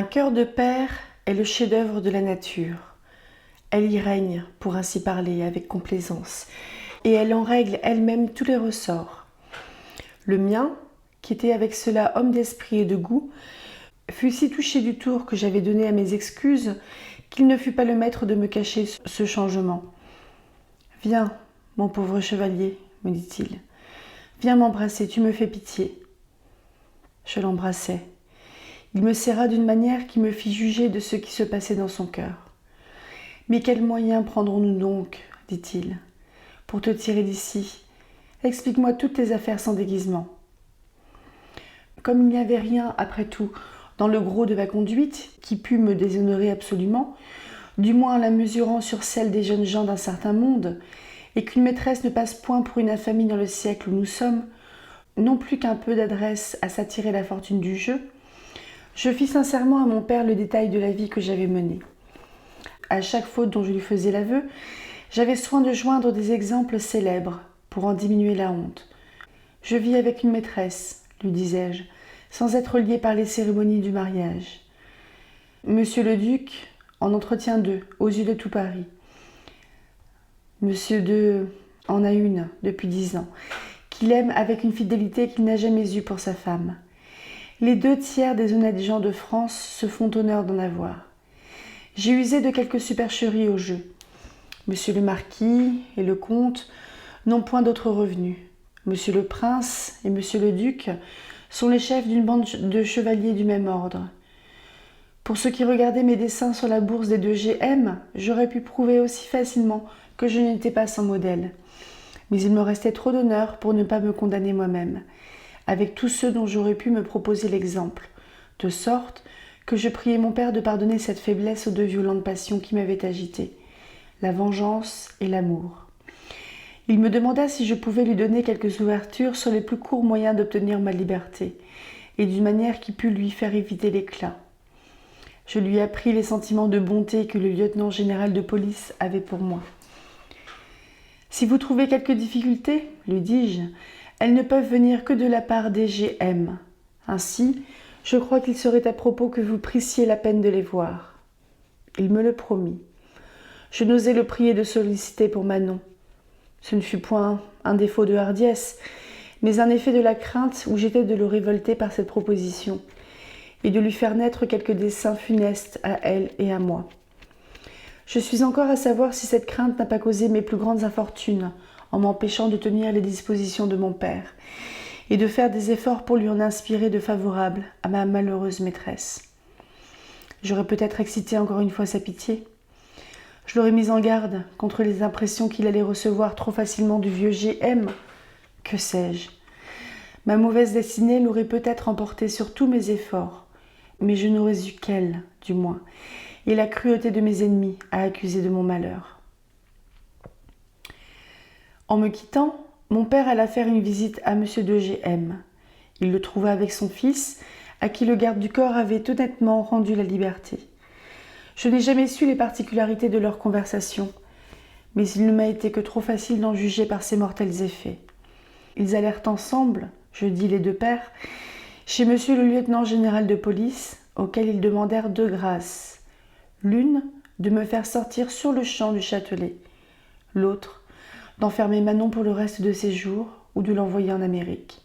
Un cœur de père est le chef-d'œuvre de la nature. Elle y règne, pour ainsi parler, avec complaisance, et elle en règle elle-même tous les ressorts. Le mien, qui était avec cela homme d'esprit et de goût, fut si touché du tour que j'avais donné à mes excuses qu'il ne fut pas le maître de me cacher ce changement. « Viens, mon pauvre chevalier, me dit-il, viens m'embrasser, tu me fais pitié. » Je l'embrassai. Il me serra d'une manière qui me fit juger de ce qui se passait dans son cœur. « Mais quels moyens prendrons-nous donc, dit-il, pour te tirer d'ici? Explique-moi toutes tes affaires sans déguisement. » Comme il n'y avait rien, après tout, dans le gros de ma conduite, qui pût me déshonorer absolument, du moins en la mesurant sur celle des jeunes gens d'un certain monde, et qu'une maîtresse ne passe point pour une infamie dans le siècle où nous sommes, non plus qu'un peu d'adresse à s'attirer la fortune du jeu, je fis sincèrement à mon père le détail de la vie que j'avais menée. À chaque faute dont je lui faisais l'aveu, j'avais soin de joindre des exemples célèbres pour en diminuer la honte. « Je vis avec une maîtresse, lui disais-je, sans être lié par les cérémonies du mariage. Monsieur le duc en entretient 2, aux yeux de tout Paris. Monsieur II en a une depuis 10 ans, qu'il aime avec une fidélité qu'il n'a jamais eue pour sa femme. Les 2/3 des honnêtes gens de France se font honneur d'en avoir. J'ai usé de quelques supercheries au jeu. Monsieur le marquis et le comte n'ont point d'autres revenus. Monsieur le prince et monsieur le duc sont les chefs d'une bande de chevaliers du même ordre. Pour ce qui regardait mes dessins sur la bourse des 2GM, j'aurais pu prouver aussi facilement que je n'étais pas sans modèle. Mais il me restait trop d'honneur pour ne pas me condamner moi-même, avec tous ceux dont j'aurais pu me proposer l'exemple, de sorte que je priai mon père de pardonner cette faiblesse aux 2 violentes passions qui m'avaient agité, la vengeance et l'amour. Il me demanda si je pouvais lui donner quelques ouvertures sur les plus courts moyens d'obtenir ma liberté, et d'une manière qui pût lui faire éviter l'éclat. Je lui appris les sentiments de bonté que le lieutenant général de police avait pour moi. « Si vous trouvez quelques difficultés, lui dis-je, elles ne peuvent venir que de la part des GM. Ainsi, je crois qu'il serait à propos que vous prissiez la peine de les voir. » Il me le promit. Je n'osais le prier de solliciter pour Manon. Ce ne fut point un défaut de hardiesse, mais un effet de la crainte où j'étais de le révolter par cette proposition et de lui faire naître quelques desseins funestes à elle et à moi. Je suis encore à savoir si cette crainte n'a pas causé mes plus grandes infortunes en m'empêchant de tenir les dispositions de mon père et de faire des efforts pour lui en inspirer de favorables à ma malheureuse maîtresse. J'aurais peut-être excité encore une fois sa pitié. Je l'aurais mis en garde contre les impressions qu'il allait recevoir trop facilement du vieux GM. Que sais-je? Ma mauvaise destinée l'aurait peut-être emporté sur tous mes efforts, mais je n'aurais eu qu'elle, du moins, et la cruauté de mes ennemis à accuser de mon malheur. En me quittant, mon père alla faire une visite à monsieur de GM. Il le trouva avec son fils, à qui le garde du corps avait honnêtement rendu la liberté. Je n'ai jamais su les particularités de leur conversation, mais il ne m'a été que trop facile d'en juger par ses mortels effets. Ils allèrent ensemble, je dis les 2 pères, chez monsieur le lieutenant général de police, auquel ils demandèrent 2 grâces. L'une, de me faire sortir sur le champ du Châtelet. L'autre, d'enfermer Manon pour le reste de ses jours ou de l'envoyer en Amérique.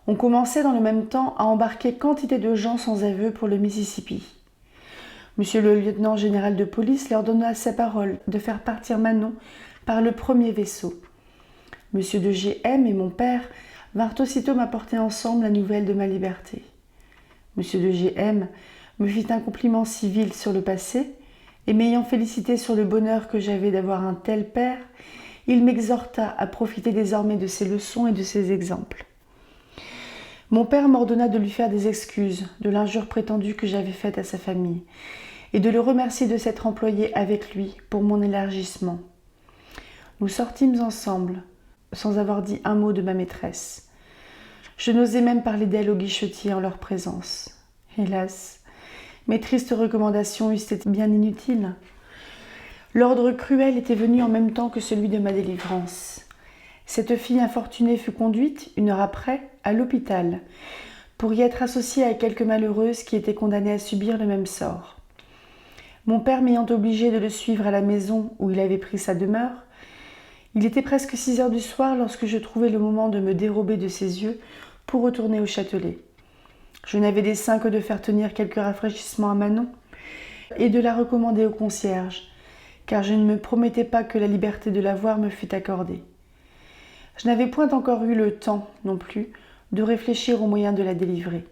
On commençait dans le même temps à embarquer quantité de gens sans aveu pour le Mississippi. Monsieur le lieutenant général de police leur donna sa parole de faire partir Manon par le premier vaisseau. Monsieur de GM et mon père vinrent aussitôt m'apporter ensemble la nouvelle de ma liberté. Monsieur de GM me fit un compliment civil sur le passé, et m'ayant félicité sur le bonheur que j'avais d'avoir un tel père, il m'exhorta à profiter désormais de ses leçons et de ses exemples. Mon père m'ordonna de lui faire des excuses de l'injure prétendue que j'avais faite à sa famille, et de le remercier de s'être employé avec lui pour mon élargissement. Nous sortîmes ensemble, sans avoir dit un mot de ma maîtresse. Je n'osais même parler d'elle au guichetier en leur présence. Hélas, mes tristes recommandations eussent été bien inutiles. L'ordre cruel était venu en même temps que celui de ma délivrance. Cette fille infortunée fut conduite, 1 heure après, à l'hôpital, pour y être associée à quelques malheureuses qui étaient condamnées à subir le même sort. Mon père m'ayant obligé de le suivre à la maison où il avait pris sa demeure, il était presque 6 heures du soir lorsque je trouvai le moment de me dérober de ses yeux pour retourner au Châtelet. Je n'avais dessein que de faire tenir quelques rafraîchissements à Manon et de la recommander au concierge, car je ne me promettais pas que la liberté de la voir me fût accordée. Je n'avais point encore eu le temps, non plus, de réfléchir aux moyens de la délivrer.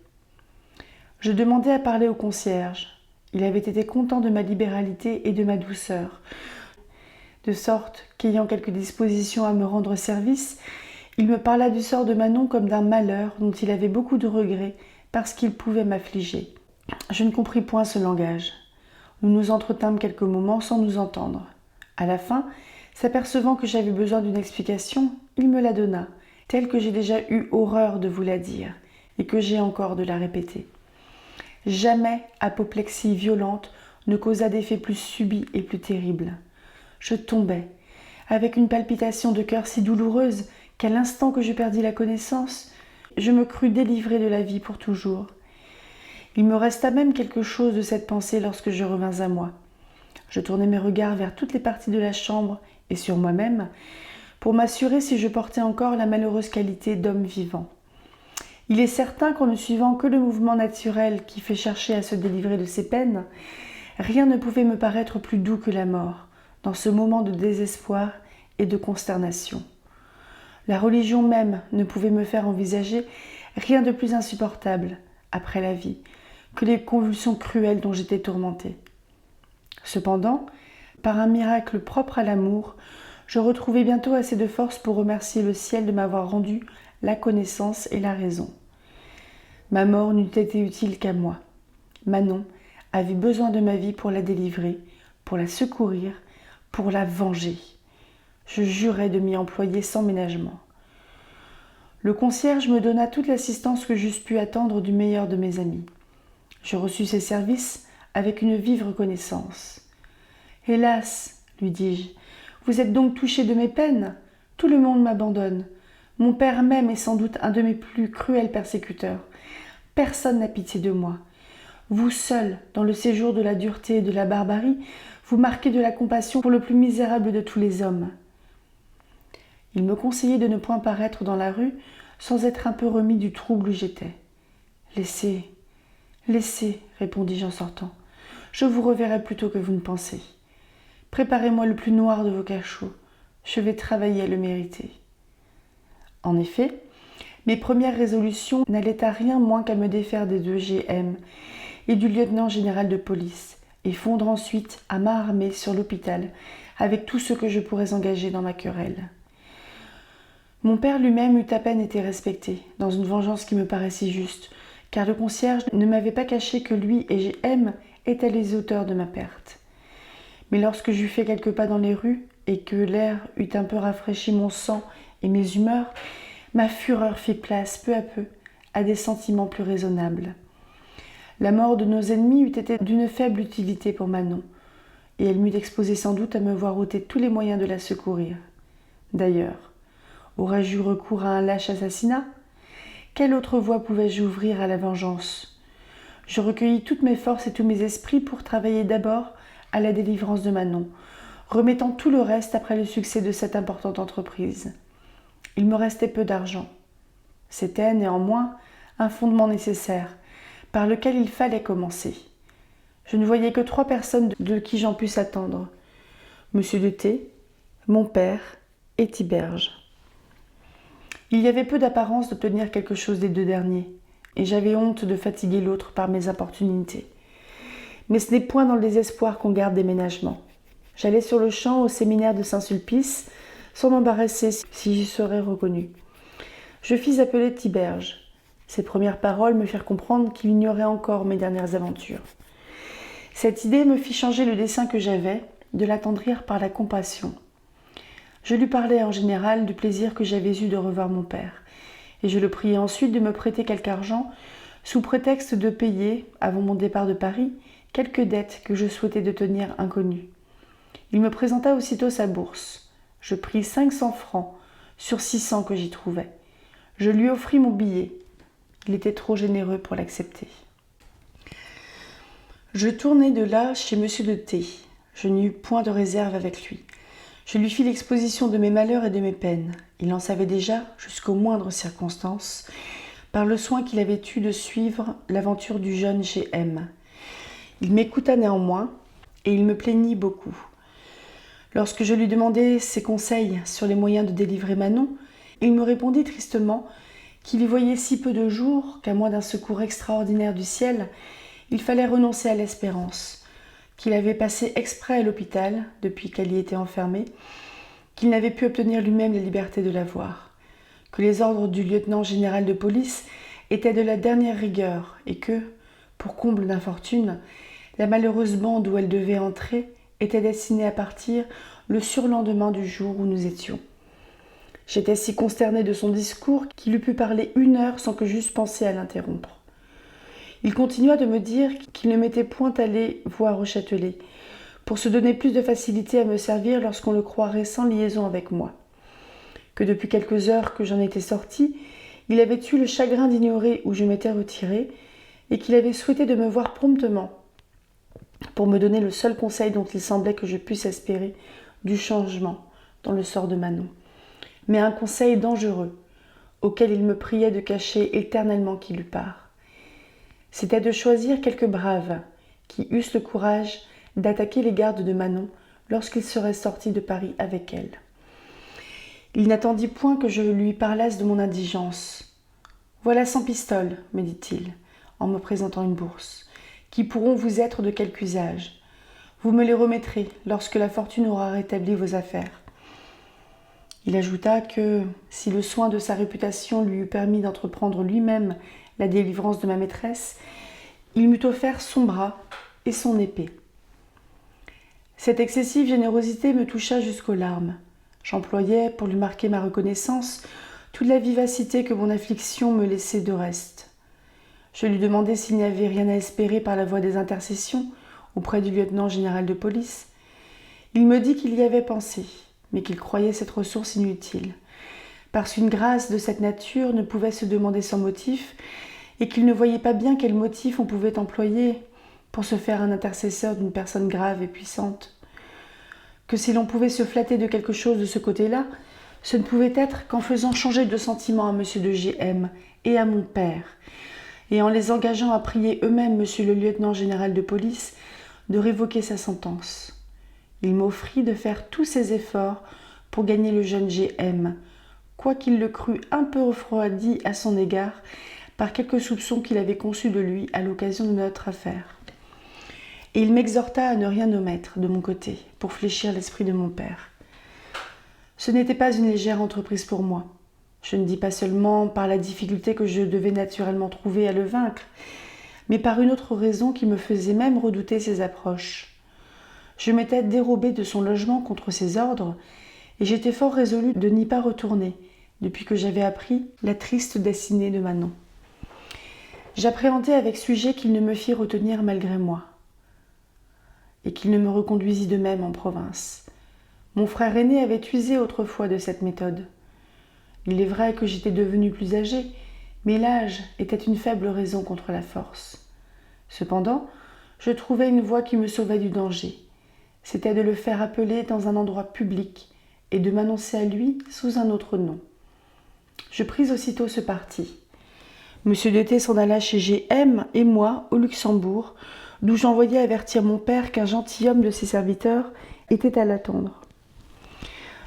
Je demandai à parler au concierge. Il avait été content de ma libéralité et de ma douceur, de sorte qu'ayant quelque disposition à me rendre service, il me parla du sort de Manon comme d'un malheur dont il avait beaucoup de regrets parce qu'il pouvait m'affliger. Je ne compris point ce langage. Nous nous entretînmes quelques moments sans nous entendre. À la fin, s'apercevant que j'avais besoin d'une explication, il me la donna, telle que j'ai déjà eu horreur de vous la dire, et que j'ai encore de la répéter. Jamais apoplexie violente ne causa d'effet plus subit et plus terrible. Je tombais, avec une palpitation de cœur si douloureuse qu'à l'instant que je perdis la connaissance, je me crus délivrée de la vie pour toujours. Il me resta même quelque chose de cette pensée lorsque je revins à moi. Je tournai mes regards vers toutes les parties de la chambre et sur moi-même pour m'assurer si je portais encore la malheureuse qualité d'homme vivant. Il est certain qu'en ne suivant que le mouvement naturel qui fait chercher à se délivrer de ses peines, rien ne pouvait me paraître plus doux que la mort, dans ce moment de désespoir et de consternation. La religion même ne pouvait me faire envisager rien de plus insupportable, après la vie, que les convulsions cruelles dont j'étais tourmentée. Cependant, par un miracle propre à l'amour, je retrouvai bientôt assez de force pour remercier le ciel de m'avoir rendu la connaissance et la raison. Ma mort n'eût été utile qu'à moi. Manon avait besoin de ma vie pour la délivrer, pour la secourir, pour la venger. Je jurai de m'y employer sans ménagement. Le concierge me donna toute l'assistance que j'eusse pu attendre du meilleur de mes amis. Je reçus ses services avec une vive reconnaissance. « Hélas, lui dis-je, vous êtes donc touché de mes peines ? Tout le monde m'abandonne. Mon père même est sans doute un de mes plus cruels persécuteurs. Personne n'a pitié de moi. Vous seul, dans le séjour de la dureté et de la barbarie, vous marquez de la compassion pour le plus misérable de tous les hommes. » Il me conseillait de ne point paraître dans la rue sans être un peu remis du trouble où j'étais. « Laissez, laissez, répondis-je en sortant. Je vous reverrai plus tôt que vous ne pensez. Préparez-moi le plus noir de vos cachots. Je vais travailler à le mériter. » En effet, mes premières résolutions n'allaient à rien moins qu'à me défaire des 2 GM et du lieutenant général de police, et fondre ensuite à main armée sur l'hôpital avec tout ce que je pourrais engager dans ma querelle. Mon père lui-même eût à peine été respecté, dans une vengeance qui me paraissait juste, car le concierge ne m'avait pas caché que lui et GM étaient les auteurs de ma perte. Mais lorsque j'eus fait quelques pas dans les rues, et que l'air eut un peu rafraîchi mon sang et mes humeurs, ma fureur fit place peu à peu à des sentiments plus raisonnables. La mort de nos ennemis eût été d'une faible utilité pour Manon, et elle m'eût exposé sans doute à me voir ôter tous les moyens de la secourir. D'ailleurs, aurais-je eu recours à un lâche assassinat ? Quelle autre voie pouvais-je ouvrir à la vengeance ? Je recueillis toutes mes forces et tous mes esprits pour travailler d'abord à la délivrance de Manon, remettant tout le reste après le succès de cette importante entreprise. Il me restait peu d'argent. C'était néanmoins un fondement nécessaire, par lequel il fallait commencer. Je ne voyais que 3 personnes de qui j'en pusse attendre. Monsieur de T, mon père et Tiberge. Il y avait peu d'apparence d'obtenir quelque chose des 2 derniers, et j'avais honte de fatiguer l'autre par mes importunités. Mais ce n'est point dans le désespoir qu'on garde des ménagements. J'allais sur le champ au séminaire de Saint-Sulpice, sans m'embarrasser si j'y serais reconnu. Je fis appeler Tiberge. Ses premières paroles me firent comprendre qu'il ignorait encore mes dernières aventures. Cette idée me fit changer le dessein que j'avais, de l'attendrir par la compassion. Je lui parlais en général du plaisir que j'avais eu de revoir mon père, et je le priai ensuite de me prêter quelque argent, sous prétexte de payer, avant mon départ de Paris, quelques dettes que je souhaitais de tenir inconnues. Il me présenta aussitôt sa bourse. Je pris 500 francs sur 600 que j'y trouvais. Je lui offris mon billet. Il était trop généreux pour l'accepter. Je tournai de là chez M. de T. Je n'eus point de réserve avec lui. Je lui fis l'exposition de mes malheurs et de mes peines. Il en savait déjà, jusqu'aux moindres circonstances, par le soin qu'il avait eu de suivre l'aventure du jeune G.M. Il m'écouta néanmoins, et il me plaignit beaucoup. Lorsque je lui demandai ses conseils sur les moyens de délivrer Manon, il me répondit tristement qu'il y voyait si peu de jours qu'à moins d'un secours extraordinaire du ciel, il fallait renoncer à l'espérance, qu'il avait passé exprès à l'hôpital depuis qu'elle y était enfermée, qu'il n'avait pu obtenir lui-même la liberté de la voir, que les ordres du lieutenant général de police étaient de la dernière rigueur et que, pour comble d'infortune, la malheureuse bande où elle devait entrer était destinée à partir le surlendemain du jour où nous étions. J'étais si consternée de son discours qu'il eût pu parler 1 heure sans que j'eusse pensé à l'interrompre. Il continua de me dire qu'il ne m'était point allé voir au Châtelet, pour se donner plus de facilité à me servir lorsqu'on le croirait sans liaison avec moi. Que depuis quelques heures que j'en étais sortie, il avait eu le chagrin d'ignorer où je m'étais retirée, et qu'il avait souhaité de me voir promptement, pour me donner le seul conseil dont il semblait que je puisse espérer du changement dans le sort de Manon. Mais un conseil dangereux, auquel il me priait de cacher éternellement qu'il eût part. C'était de choisir quelques braves qui eussent le courage d'attaquer les gardes de Manon lorsqu'il serait sorti de Paris avec elle. Il n'attendit point que je lui parlasse de mon indigence. « Voilà 100 pistoles, me dit-il, en me présentant une bourse, qui pourront vous être de quelque usage. Vous me les remettrez lorsque la fortune aura rétabli vos affaires. » Il ajouta que, si le soin de sa réputation lui eût permis d'entreprendre lui-même la délivrance de ma maîtresse, il m'eût offert son bras et son épée. Cette excessive générosité me toucha jusqu'aux larmes. J'employais, pour lui marquer ma reconnaissance, toute la vivacité que mon affliction me laissait de reste. Je lui demandai s'il n'y avait rien à espérer par la voie des intercessions auprès du lieutenant général de police. Il me dit qu'il y avait pensé, mais qu'il croyait cette ressource inutile, parce qu'une grâce de cette nature ne pouvait se demander sans motif, et qu'il ne voyait pas bien quel motif on pouvait employer pour se faire un intercesseur d'une personne grave et puissante. Que si l'on pouvait se flatter de quelque chose de ce côté-là, ce ne pouvait être qu'en faisant changer de sentiment à M. de G.M. et à mon père, et en les engageant à prier eux-mêmes M. le lieutenant général de police de révoquer sa sentence. Il m'offrit de faire tous ses efforts pour gagner le jeune G.M., quoiqu'il le crût un peu refroidi à son égard par quelques soupçons qu'il avait conçus de lui à l'occasion de notre affaire. Et il m'exhorta à ne rien omettre de mon côté pour fléchir l'esprit de mon père. Ce n'était pas une légère entreprise pour moi. Je ne dis pas seulement par la difficulté que je devais naturellement trouver à le vaincre, mais par une autre raison qui me faisait même redouter ses approches. Je m'étais dérobée de son logement contre ses ordres, et j'étais fort résolue de n'y pas retourner, depuis que j'avais appris la triste destinée de Manon. J'appréhendais avec sujet qu'il ne me fît retenir malgré moi, et qu'il ne me reconduisit de même en province. Mon frère aîné avait usé autrefois de cette méthode. Il est vrai que j'étais devenue plus âgée, mais l'âge était une faible raison contre la force. Cependant, je trouvais une voie qui me sauvait du danger. C'était de le faire appeler dans un endroit public et de m'annoncer à lui sous un autre nom. Je pris aussitôt ce parti. M. de T s'en alla chez G.M. et moi au Luxembourg, d'où j'envoyai avertir mon père qu'un gentilhomme de ses serviteurs était à l'attendre.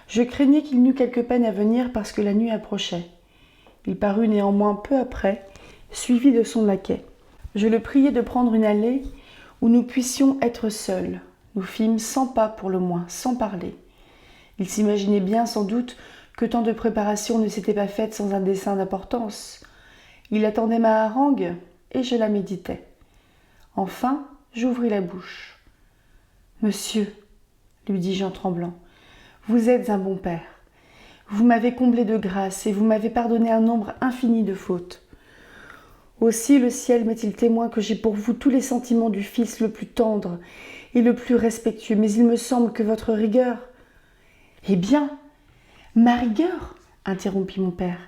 Je craignais qu'il n'eût quelque peine à venir parce que la nuit approchait. Il parut néanmoins peu après, suivi de son laquais. Je le priai de prendre une allée où nous puissions être seuls. Nous fîmes 100 pas pour le moins, sans parler. Il s'imaginait bien sans doute que tant de préparations ne s'étaient pas faites sans un dessein d'importance. Il attendait ma harangue et je la méditais. Enfin, j'ouvris la bouche. « Monsieur, lui dis-je en tremblant, vous êtes un bon père. Vous m'avez comblé de grâce et vous m'avez pardonné un nombre infini de fautes. Aussi le ciel m'est-il témoin que j'ai pour vous tous les sentiments du fils le plus tendre et le plus respectueux, mais il me semble que votre rigueur... » « Eh bien, ma rigueur, interrompit mon père,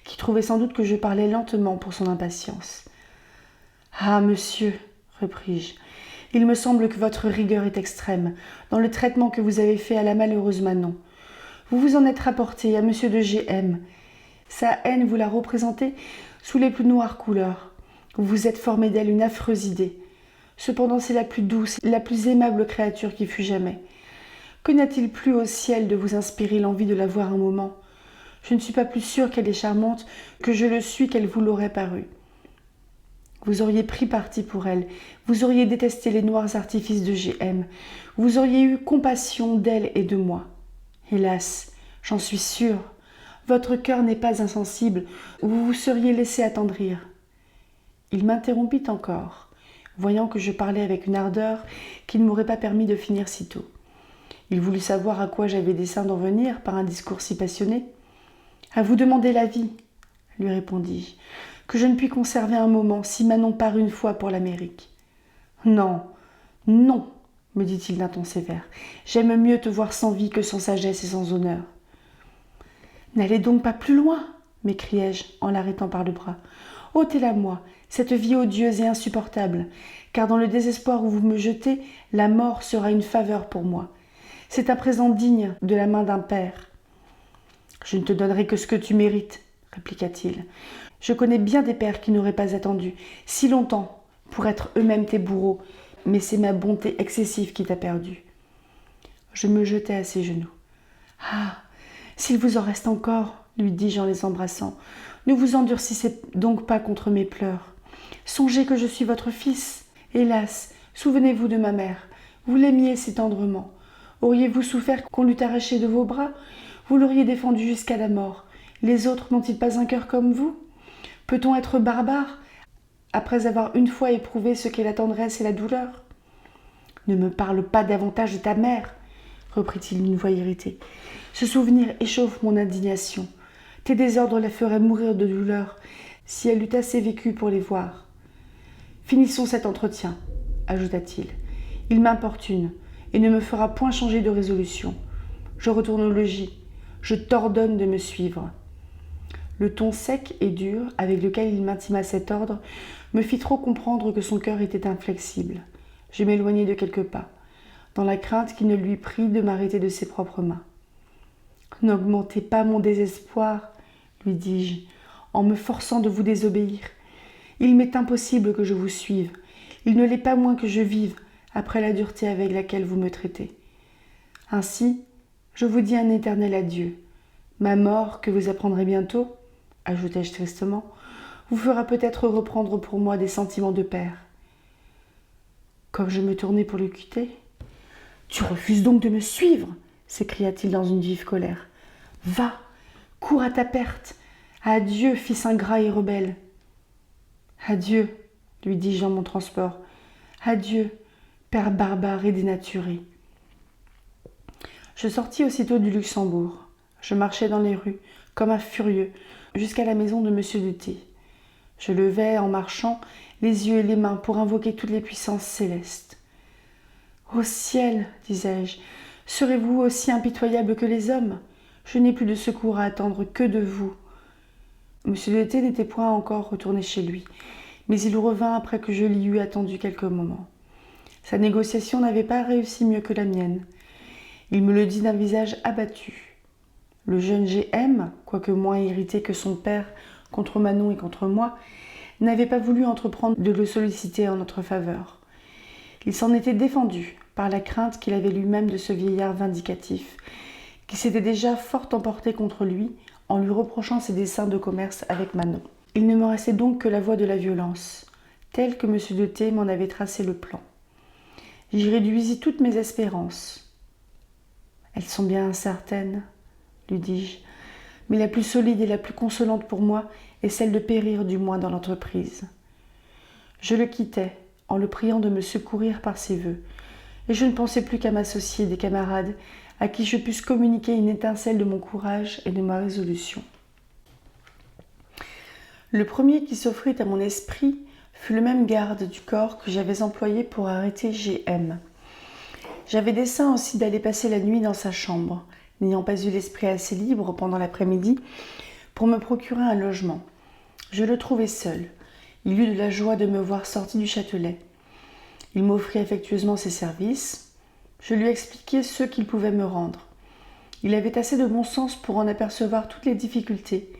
qui trouvait sans doute que je parlais lentement pour son impatience. « Ah, monsieur, repris-je, il me semble que votre rigueur est extrême dans le traitement que vous avez fait à la malheureuse Manon. Vous vous en êtes rapporté à monsieur de G.M. Sa haine, vous la représentez sous les plus noires couleurs. Vous vous êtes formé d'elle une affreuse idée. Cependant, c'est la plus douce, la plus aimable créature qui fut jamais. Que n'a-t-il plu au ciel de vous inspirer l'envie de la voir un moment ? Je ne suis pas plus sûre qu'elle est charmante que je le suis qu'elle vous l'aurait paru. Vous auriez pris parti pour elle, vous auriez détesté les noirs artifices de G.M., vous auriez eu compassion d'elle et de moi. Hélas, j'en suis sûre, votre cœur n'est pas insensible, vous vous seriez laissé attendrir. » Il m'interrompit encore, voyant que je parlais avec une ardeur qui ne m'aurait pas permis de finir si tôt. Il voulut savoir à quoi j'avais dessein d'en venir par un discours si passionné. « À vous demander l'avis, » lui répondis-je, « que je ne puis conserver un moment si Manon part une fois pour l'Amérique. »« Non, non, me dit-il d'un ton sévère, j'aime mieux te voir sans vie que sans sagesse et sans honneur. »« N'allez donc pas plus loin, m'écriai-je en l'arrêtant par le bras. Ôtez-la moi, cette vie odieuse et insupportable, car dans le désespoir où vous me jetez, la mort sera une faveur pour moi. C'est un présent digne de la main d'un père. »« Je ne te donnerai que ce que tu mérites, répliqua-t-il. Je connais bien des pères qui n'auraient pas attendu si longtemps pour être eux-mêmes tes bourreaux, mais c'est ma bonté excessive qui t'a perdu. » Je me jetai à ses genoux. « Ah, s'il vous en reste encore, lui dis-je en les embrassant, ne vous endurcissez donc pas contre mes pleurs. Songez que je suis votre fils. Hélas, souvenez-vous de ma mère. Vous l'aimiez si tendrement. Auriez-vous souffert qu'on l'eût arraché de vos bras ? Vous l'auriez défendu jusqu'à la mort. Les autres n'ont-ils pas un cœur comme vous ? Peut-on être barbare après avoir une fois éprouvé ce qu'est la tendresse et la douleur ? Ne me parle pas davantage de ta mère, reprit-il d'une voix irritée. Ce souvenir échauffe mon indignation. Tes désordres la feraient mourir de douleur si elle eût assez vécu pour les voir. Finissons cet entretien, ajouta-t-il. Il m'importune et ne me fera point changer de résolution. Je retourne au logis. Je t'ordonne de me suivre. Le ton sec et dur avec lequel il m'intima cet ordre me fit trop comprendre que son cœur était inflexible. Je m'éloignai de quelques pas, dans la crainte qu'il ne lui prît de m'arrêter de ses propres mains. « N'augmentez pas mon désespoir, lui dis-je, en me forçant de vous désobéir. Il m'est impossible que je vous suive. Il ne l'est pas moins que je vive, après la dureté avec laquelle vous me traitez. Ainsi, je vous dis un éternel adieu. Ma mort, que vous apprendrez bientôt, ajoutai-je tristement, vous fera peut-être reprendre pour moi des sentiments de père. » Comme je me tournai pour le quitter, « Tu refuses donc de me suivre ?» s'écria-t-il dans une vive colère. « Va, cours à ta perte. Adieu, fils ingrat et rebelle. »« Adieu, lui dis-je dans mon transport. Adieu, père barbare et dénaturé. » Je sortis aussitôt du Luxembourg. Je marchai dans les rues, comme un furieux, jusqu'à la maison de monsieur de T. Je levai, en marchant, les yeux et les mains pour invoquer toutes les puissances célestes. « Ô ciel, disais-je, serez-vous aussi impitoyable que les hommes ? Je n'ai plus de secours à attendre que de vous. » Monsieur de T n'était point encore retourné chez lui, mais il revint après que je l'y eus attendu quelques moments. Sa négociation n'avait pas réussi mieux que la mienne. Il me le dit d'un visage abattu. Le jeune G.M., quoique moins irrité que son père contre Manon et contre moi, n'avait pas voulu entreprendre de le solliciter en notre faveur. Il s'en était défendu par la crainte qu'il avait lui-même de ce vieillard vindicatif, qui s'était déjà fort emporté contre lui en lui reprochant ses desseins de commerce avec Manon. Il ne me restait donc que la voie de la violence, telle que M. de T m'en avait tracé le plan. J'y réduisis toutes mes espérances. « Elles sont bien incertaines, » lui dis-je, « mais la plus solide et la plus consolante pour moi est celle de périr du moins dans l'entreprise. » Je le quittai, en le priant de me secourir par ses vœux, et je ne pensais plus qu'à m'associer des camarades à qui je pusse communiquer une étincelle de mon courage et de ma résolution. Le premier qui s'offrit à mon esprit fut le même garde du corps que j'avais employé pour arrêter G.M. J'avais dessein aussi d'aller passer la nuit dans sa chambre, n'ayant pas eu l'esprit assez libre pendant l'après-midi pour me procurer un logement. Je le trouvai seul. Il eut de la joie de me voir sorti du Châtelet. Il m'offrit affectueusement ses services. Je lui expliquai ceux qu'il pouvait me rendre. Il avait assez de bon sens pour en apercevoir toutes les difficultés,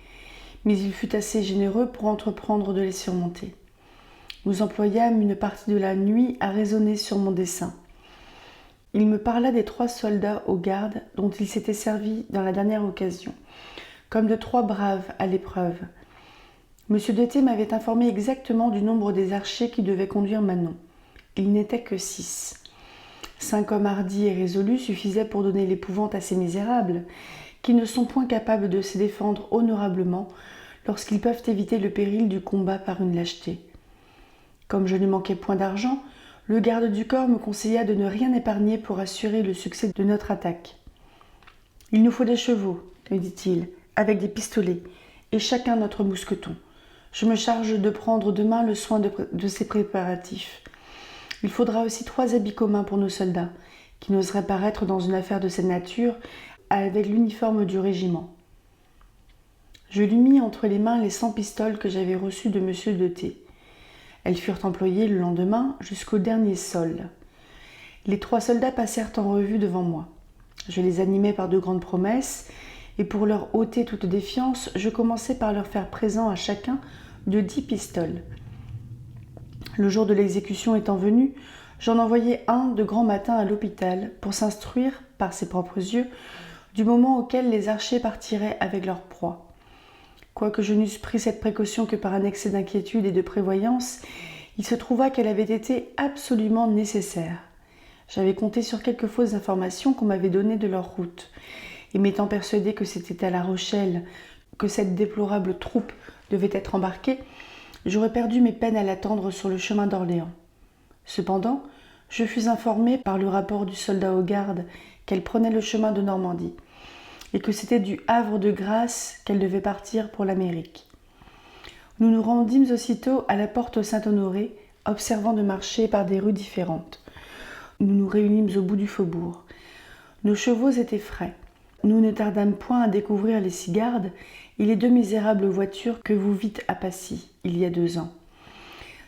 mais il fut assez généreux pour entreprendre de les surmonter. Nous employâmes une partie de la nuit à raisonner sur mon dessein. Il me parla des 3 soldats aux gardes dont il s'était servi dans la dernière occasion, comme de 3 braves à l'épreuve. M. de T m'avait informé exactement du nombre des archers qui devaient conduire Manon. Il n'était que 6. 5 hommes hardis et résolus suffisaient pour donner l'épouvante à ces misérables, qui ne sont point capables de se défendre honorablement lorsqu'ils peuvent éviter le péril du combat par une lâcheté. Comme je ne manquais point d'argent, le garde du corps me conseilla de ne rien épargner pour assurer le succès de notre attaque. « Il nous faut des chevaux, me dit-il, avec des pistolets, et chacun notre mousqueton. Je me charge de prendre demain le soin de ces préparatifs. Il faudra aussi 3 habits communs pour nos soldats, qui n'oseraient paraître dans une affaire de cette nature avec l'uniforme du régiment. » Je lui mis entre les mains les 100 pistoles que j'avais reçues de M. de T. Elles furent employées le lendemain jusqu'au dernier sol. Les 3 soldats passèrent en revue devant moi. Je les animai par de grandes promesses, et pour leur ôter toute défiance, je commençai par leur faire présent à chacun de 10 pistoles. Le jour de l'exécution étant venu, j'en envoyai un de grand matin à l'hôpital pour s'instruire, par ses propres yeux, du moment auquel les archers partiraient avec leur proie. Quoique je n'eusse pris cette précaution que par un excès d'inquiétude et de prévoyance, il se trouva qu'elle avait été absolument nécessaire. J'avais compté sur quelques fausses informations qu'on m'avait données de leur route, et m'étant persuadé que c'était à La Rochelle que cette déplorable troupe devait être embarquée, j'aurais perdu mes peines à l'attendre sur le chemin d'Orléans. Cependant, je fus informé par le rapport du soldat aux gardes qu'elle prenait le chemin de Normandie, et que c'était du Havre de Grâce qu'elle devait partir pour l'Amérique. Nous nous rendîmes aussitôt à la porte Saint-Honoré, observant de marcher par des rues différentes. Nous nous réunîmes au bout du faubourg. Nos chevaux étaient frais. Nous ne tardâmes point à découvrir les 6 gardes et les 2 misérables voitures que vous vîtes à Passy, il y a 2 ans.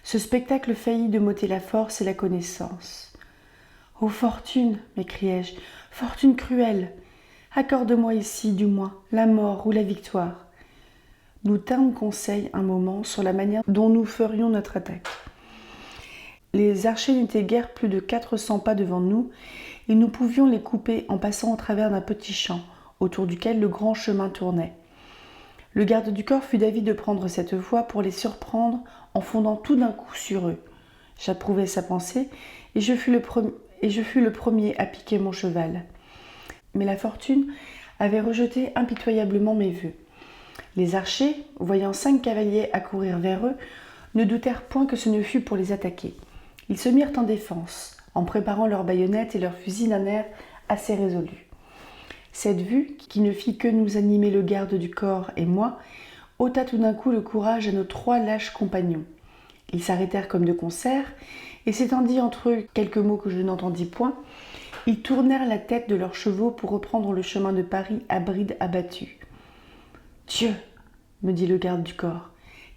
Ce spectacle faillit de m'ôter la force et la connaissance. « Ô fortune !» m'écriai-je, « fortune cruelle ! Accorde-moi ici, du moins, la mort ou la victoire. » Nous tînmes conseil un moment sur la manière dont nous ferions notre attaque. Les archers n'étaient guère plus de 400 pas devant nous, et nous pouvions les couper en passant au travers d'un petit champ, autour duquel le grand chemin tournait. Le garde du corps fut d'avis de prendre cette voie pour les surprendre en fondant tout d'un coup sur eux. J'approuvai sa pensée, et je fus le premier à piquer mon cheval. Mais la fortune avait rejeté impitoyablement mes vœux. Les archers, voyant 5 cavaliers accourir vers eux, ne doutèrent point que ce ne fût pour les attaquer. Ils se mirent en défense, en préparant leurs baïonnettes et leurs fusils d'un air assez résolu. Cette vue, qui ne fit que nous animer le garde du corps et moi, ôta tout d'un coup le courage à nos 3 lâches compagnons. Ils s'arrêtèrent comme de concert, et s'étant dit entre eux quelques mots que je n'entendis point, ils tournèrent la tête de leurs chevaux pour reprendre le chemin de Paris à bride abattue. « Dieu !» me dit le garde du corps,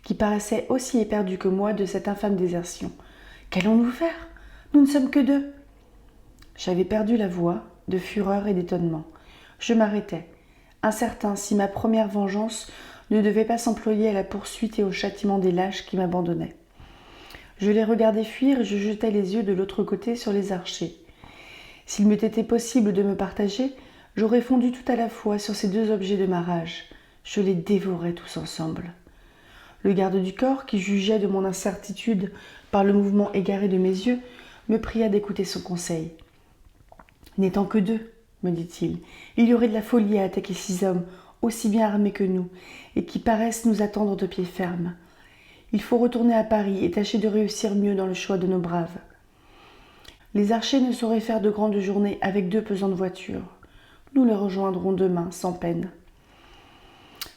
qui paraissait aussi éperdu que moi de cette infâme désertion. « Qu'allons-nous faire ? Nous ne sommes que 2. » J'avais perdu la voix, de fureur et d'étonnement. Je m'arrêtais, incertain si ma première vengeance ne devait pas s'employer à la poursuite et au châtiment des lâches qui m'abandonnaient. Je les regardais fuir et je jetais les yeux de l'autre côté sur les archers. S'il m'eût été possible de me partager, j'aurais fondu tout à la fois sur ces 2 objets de ma rage. Je les dévorais tous ensemble. Le garde du corps, qui jugeait de mon incertitude par le mouvement égaré de mes yeux, me pria d'écouter son conseil. « N'étant que 2, me dit-il, il y aurait de la folie à attaquer 6 hommes, aussi bien armés que nous, et qui paraissent nous attendre de pied ferme. Il faut retourner à Paris et tâcher de réussir mieux dans le choix de nos braves. Les archers ne sauraient faire de grandes journées avec 2 pesantes voitures. Nous les rejoindrons demain, sans peine. »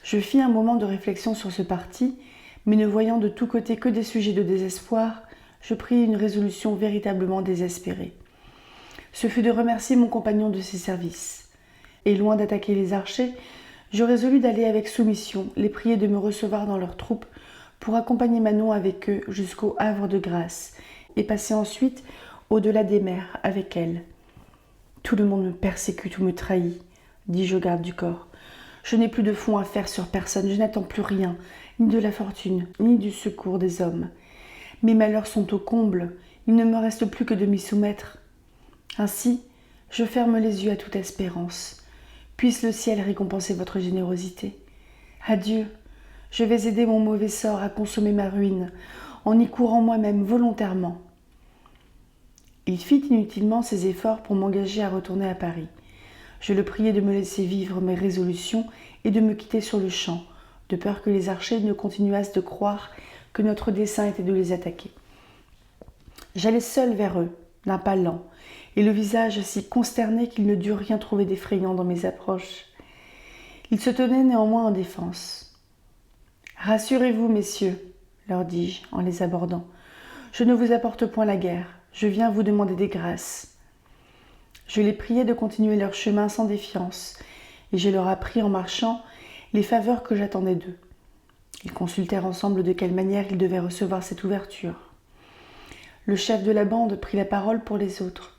Je fis un moment de réflexion sur ce parti, mais ne voyant de tous côtés que des sujets de désespoir, je pris une résolution véritablement désespérée. Ce fut de remercier mon compagnon de ses services. Et loin d'attaquer les archers, Je résolus d'aller avec soumission, les prier de me recevoir dans leurs troupes pour accompagner Manon avec eux jusqu'au Havre de Grâce et passer ensuite au-delà des mers avec elle. Tout le monde me persécute ou me trahit, dis-je au garde du corps. Je n'ai plus de fonds à faire sur personne, je n'attends plus rien, ni de la fortune, ni du secours des hommes. Mes malheurs sont au comble, il ne me reste plus que de m'y soumettre. Ainsi, je ferme les yeux à toute espérance. Puisse le ciel récompenser votre générosité. Adieu, je vais aider mon mauvais sort à consommer ma ruine, en y courant moi-même volontairement. Il fit inutilement ses efforts pour m'engager à retourner à Paris. Je le priai de me laisser vivre mes résolutions et de me quitter sur le champ, de peur que les archers ne continuassent de croire que notre dessein était de les attaquer. J'allais seul vers eux, d'un pas lent, et le visage si consterné qu'ils ne durent rien trouver d'effrayant dans mes approches. Ils se tenaient néanmoins en défense. « Rassurez-vous, messieurs, leur dis-je en les abordant. Je ne vous apporte point la guerre, je viens vous demander des grâces. » Je les priai de continuer leur chemin sans défiance, et je leur appris en marchant les faveurs que j'attendais d'eux. Ils consultèrent ensemble de quelle manière ils devaient recevoir cette ouverture. Le chef de la bande prit la parole pour les autres.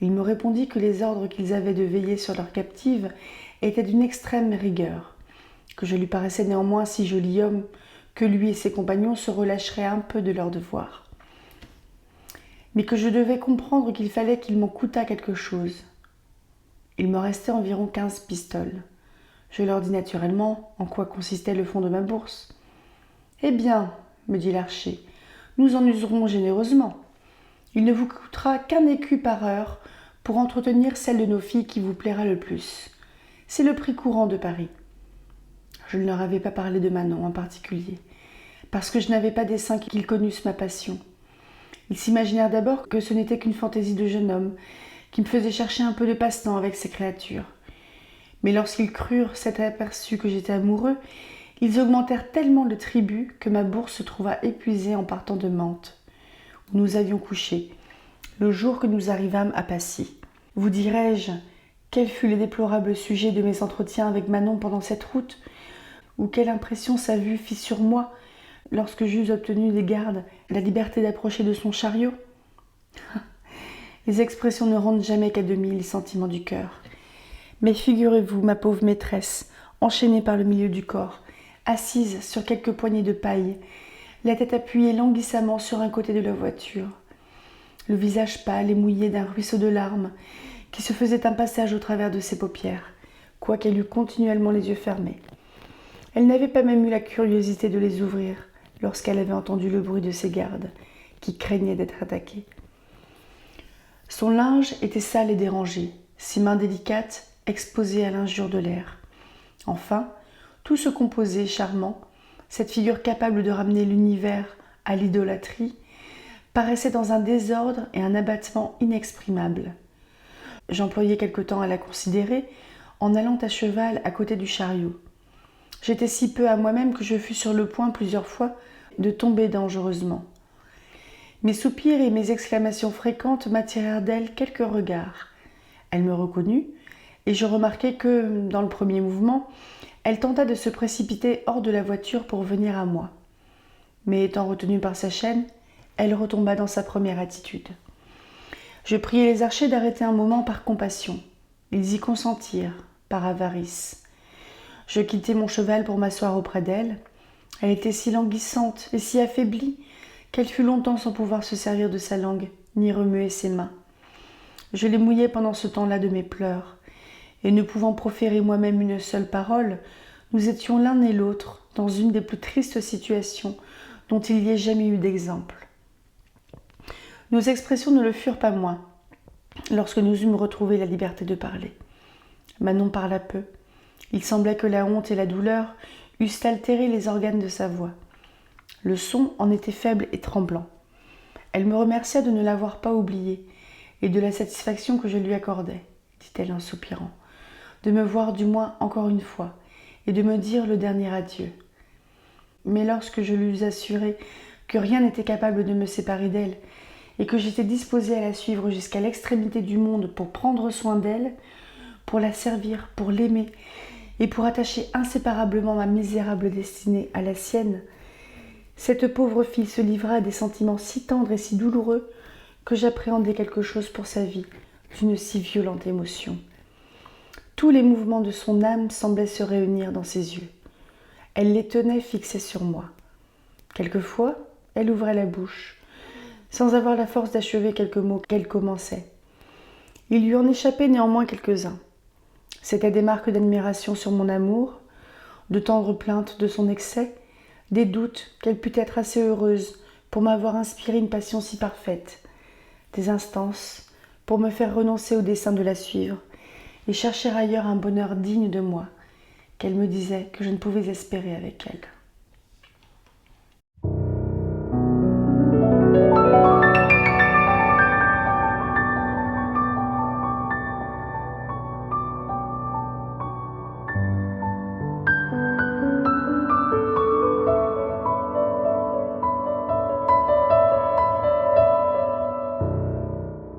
Il me répondit que les ordres qu'ils avaient de veiller sur leurs captives étaient d'une extrême rigueur, que je lui paraissais néanmoins si joli homme que lui et ses compagnons se relâcheraient un peu de leur devoir. Mais que je devais comprendre qu'il fallait qu'il m'en coûtât quelque chose. Il me restait environ 15 pistoles. Je leur dis naturellement en quoi consistait le fond de ma bourse. « Eh bien, me dit l'archer, nous en userons généreusement. Il ne vous coûtera qu'un écu par heure pour entretenir celle de nos filles qui vous plaira le plus. C'est le prix courant de Paris. » Je ne leur avais pas parlé de Manon en particulier, parce que je n'avais pas dessein qu'ils connussent ma passion. Ils s'imaginèrent d'abord que ce n'était qu'une fantaisie de jeune homme, qui me faisait chercher un peu de passe-temps avec ces créatures. Mais lorsqu'ils crurent s'être aperçus que j'étais amoureux, ils augmentèrent tellement le tribut que ma bourse se trouva épuisée en partant de Mantes, où nous avions couché, le jour que nous arrivâmes à Passy. Vous dirai-je, quel fut le déplorable sujet de mes entretiens avec Manon pendant cette route, ou quelle impression sa vue fit sur moi lorsque j'eus obtenu des gardes la liberté d'approcher de son chariot. Les expressions ne rendent jamais qu'à demi les sentiments du cœur. Mais figurez-vous, ma pauvre maîtresse, enchaînée par le milieu du corps, assise sur quelques poignées de paille, la tête appuyée languissamment sur un côté de la voiture, le visage pâle et mouillé d'un ruisseau de larmes qui se faisait un passage au travers de ses paupières, quoiqu'elle eût continuellement les yeux fermés. Elle n'avait pas même eu la curiosité de les ouvrir lorsqu'elle avait entendu le bruit de ses gardes, qui craignaient d'être attaqués. Son linge était sale et dérangé, ses mains délicates exposées à l'injure de l'air. Enfin, tout se composait charmant, cette figure capable de ramener l'univers à l'idolâtrie, paraissait dans un désordre et un abattement inexprimables. J'employai quelque temps à la considérer, en allant à cheval à côté du chariot. J'étais si peu à moi-même que je fus sur le point plusieurs fois de tomber dangereusement. Mes soupirs et mes exclamations fréquentes m'attirèrent d'elle quelques regards. Elle me reconnut, et je remarquai que, dans le premier mouvement, elle tenta de se précipiter hors de la voiture pour venir à moi. Mais étant retenue par sa chaîne, elle retomba dans sa première attitude. Je priai les archers d'arrêter un moment par compassion. Ils y consentirent, par avarice. Je quittai mon cheval pour m'asseoir auprès d'elle. Elle était si languissante et si affaiblie qu'elle fut longtemps sans pouvoir se servir de sa langue, ni remuer ses mains. Je les mouillai pendant ce temps-là de mes pleurs, et ne pouvant proférer moi-même une seule parole, nous étions l'un et l'autre dans une des plus tristes situations dont il y ait jamais eu d'exemple. Nos expressions ne le furent pas moins, lorsque nous eûmes retrouvé la liberté de parler. Manon parla peu. Il semblait que la honte et la douleur eussent altéré les organes de sa voix. Le son en était faible et tremblant. Elle me remercia de ne l'avoir pas oublié et de la satisfaction que je lui accordais, dit-elle en soupirant, de me voir du moins encore une fois et de me dire le dernier adieu. Mais lorsque je lui eus assuré que rien n'était capable de me séparer d'elle et que j'étais disposée à la suivre jusqu'à l'extrémité du monde pour prendre soin d'elle, pour la servir, pour l'aimer, et pour attacher inséparablement ma misérable destinée à la sienne, cette pauvre fille se livra à des sentiments si tendres et si douloureux que j'appréhendais quelque chose pour sa vie d'une si violente émotion. Tous les mouvements de son âme semblaient se réunir dans ses yeux. Elle les tenait fixés sur moi. Quelquefois, elle ouvrait la bouche, sans avoir la force d'achever quelques mots qu'elle commençait. Il lui en échappait néanmoins quelques-uns. C'étaient des marques d'admiration sur mon amour, de tendres plaintes de son excès, des doutes qu'elle pût être assez heureuse pour m'avoir inspiré une passion si parfaite, des instances pour me faire renoncer au dessein de la suivre et chercher ailleurs un bonheur digne de moi, qu'elle me disait que je ne pouvais espérer avec elle.